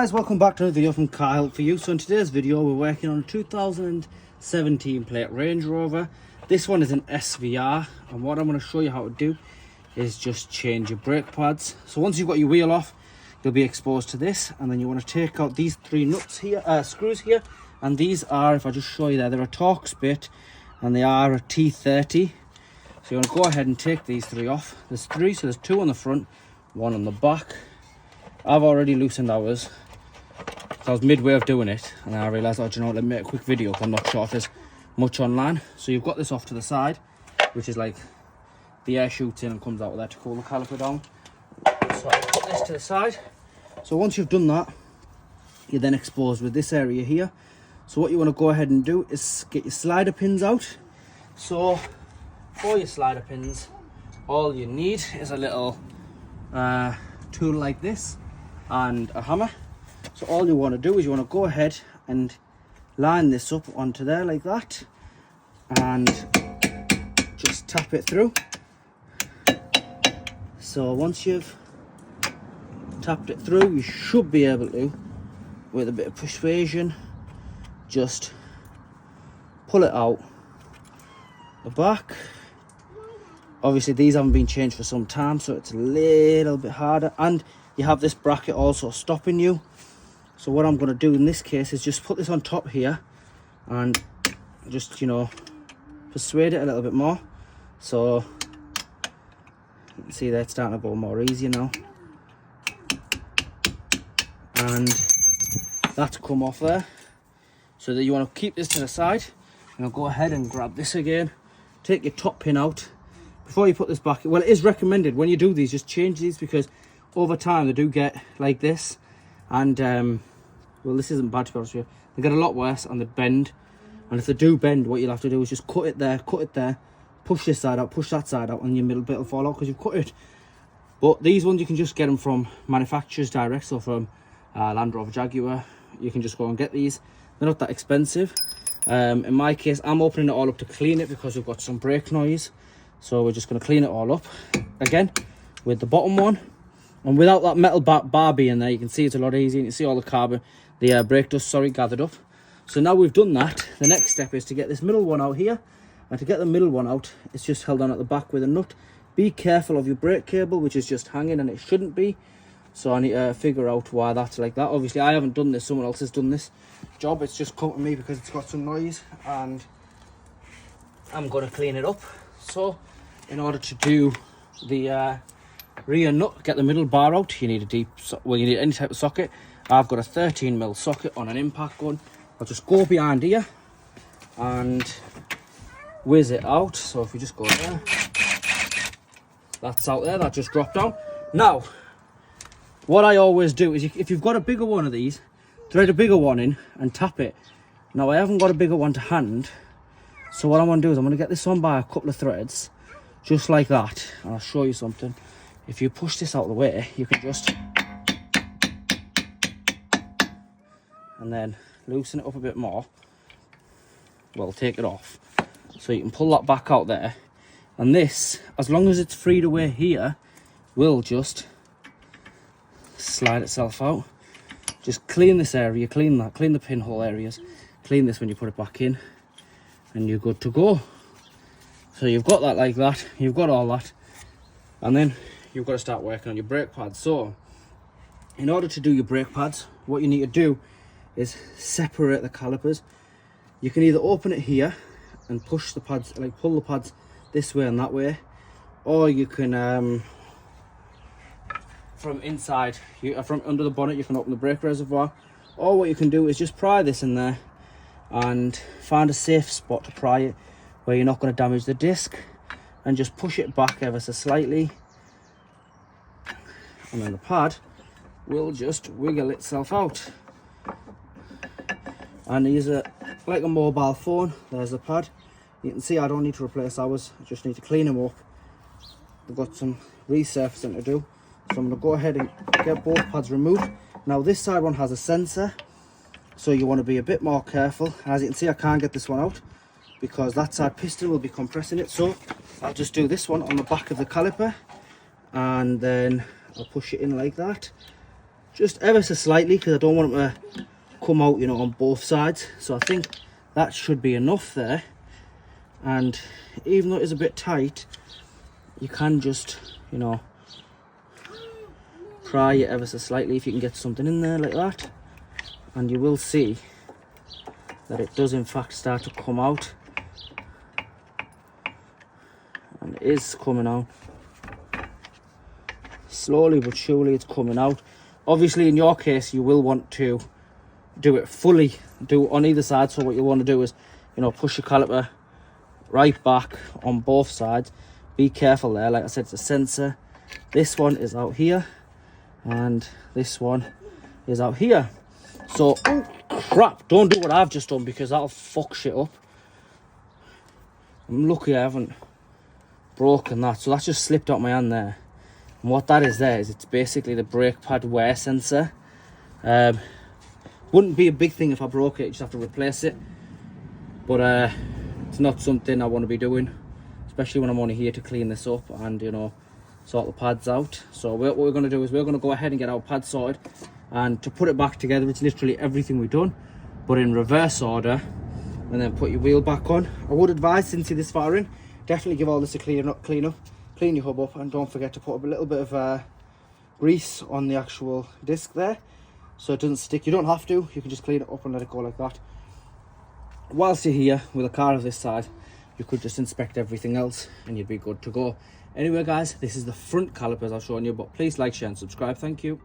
guys, welcome back to another video from Kyle for you. So in today's video we're working on a 2017 plate Range Rover. This one is an SVR, and what I'm going to show you how to do is just change your brake pads. So once you've got your wheel off, you'll be exposed to this, and then you want to take out these three nuts here, screws here, and these are, if I just show you there, they're a Torx bit and they are a T30. So you want to go ahead and take these three off. There's three, so there's two on the front, one on the back. I've already loosened ours. So I was midway of doing it and I realised, oh, do you know what, let me make a quick video because I'm not sure if there's much online. So you've got this off to the side, which is like the air shoots in and comes out of there to cool the caliper down. So I'll put this to the side. So once you've done that, you're then exposed with this area here. So what you want to go ahead and do is get your slider pins out. So for your slider pins, all you need is a little tool like this and a hammer. So all you want to do is you want to go ahead and line this up onto there like that and just tap it through. So once you've tapped it through, you should be able to, with a bit of persuasion, just pull it out the back. Obviously these haven't been changed for some time, so it's a little bit harder, and you have this bracket also stopping you. So what I'm going to do in this case is just put this on top here and just, you know, persuade it a little bit more. So you can see that it's starting to go more easy now, and that's come off there. So that you want to keep this to the side, and I'll go ahead and grab this again, take your top pin out before you put this back. Well, it is recommended when you do these, just change these, because over time they do get like this, and well, this isn't bad to be honest with you, they get a lot worse and they bend. And if they do bend, what you'll have to do is just cut it there, push this side out, push that side out, and your middle bit will fall out because you've cut it. But these ones you can just get them from manufacturers direct, so from Land Rover, Jaguar. You can just go and get these. They're not that expensive. In my case, I'm opening it all up to clean it because we've got some brake noise. So we're just going to clean it all up again with the bottom one. And without that metal barbie in there, you can see it's a lot easier. You can see all the carbon, the brake dust, gathered up. So now we've done that, the next step is to get this middle one out here. And to get the middle one out, it's just held on at the back with a nut. Be careful of your brake cable, which is just hanging, and it shouldn't be. So I need to figure out why that's like that. Obviously I haven't done this, someone else has done this job. It's just come to me because it's got some noise, and I'm going to clean it up. So in order to do the rear nut, get the middle bar out, you need you need any type of socket. I've got a 13mm socket on an impact gun. I'll just go behind here and whiz it out. So if you just go there, that's out there, that just dropped down. Now what I always do is, if you've got a bigger one of these, thread a bigger one in and tap it. Now I haven't got a bigger one to hand, so what I'm going to do is I'm going to get this on by a couple of threads, just like that. And I'll show you something. If you push this out of the way, you can just, and then loosen it up a bit more. Well, take it off. So you can pull that back out there. And this, as long as it's freed away here, will just slide itself out. Just clean this area, clean that, clean the pinhole areas, clean this when you put it back in, and you're good to go. So you've got that like that, you've got all that, and then you've got to start working on your brake pads. So in order to do your brake pads, what you need to do is separate the calipers. You can either open it here and push the pads, like pull the pads this way and that way, or you can from inside, from under the bonnet, you can open the brake reservoir. Or what you can do is just pry this in there and find a safe spot to pry it where you're not going to damage the disc, and just push it back ever so slightly, and then the pad will just wiggle itself out. And these are like a mobile phone. There's the pad. You can see I don't need to replace ours, I just need to clean them up. We've got some resurfacing to do. So I'm going to go ahead and get both pads removed. Now this side one has a sensor, so you want to be a bit more careful. As you can see, I can't get this one out because that side piston will be compressing it. So I'll just do this one on the back of the caliper, and then I'll push it in like that, just ever so slightly, because I don't want them to come out, you know, on both sides. So I think that should be enough there. And even though it is a bit tight, you can just, you know, pry it ever so slightly if you can get something in there like that, and you will see that it does in fact start to come out, and it is coming out slowly but surely. It's coming out. Obviously in your case you will want to do it fully, do it on either side. So what you want to do is, you know, push your caliper right back on both sides. Be careful there, like I said, it's a sensor. This one is out here and this one is out here. So, oh crap, don't do what I've just done, because that'll fuck shit up. I'm lucky I haven't broken that. So that's just slipped out my hand there. And what that is there is, it's basically the brake pad wear sensor. Wouldn't be a big thing if I broke it, you just have to replace it. But it's not something I want to be doing, especially when I'm only here to clean this up and, you know, sort the pads out. So what we're going to do is we're going to go ahead and get our pad sorted, and to put it back together, it's literally everything we've done, but in reverse order, and then put your wheel back on. I would advise, since you're this far in, definitely give all this a clean up, clean your hub up, and don't forget to put a little bit of grease on the actual disc there so it doesn't stick. You don't have to, you can just clean it up and let it go like that. Whilst you're here with a car of this size, you could just inspect everything else and you'd be good to go. Anyway guys, this is the front calipers I've shown you, but please like, share and subscribe. Thank you.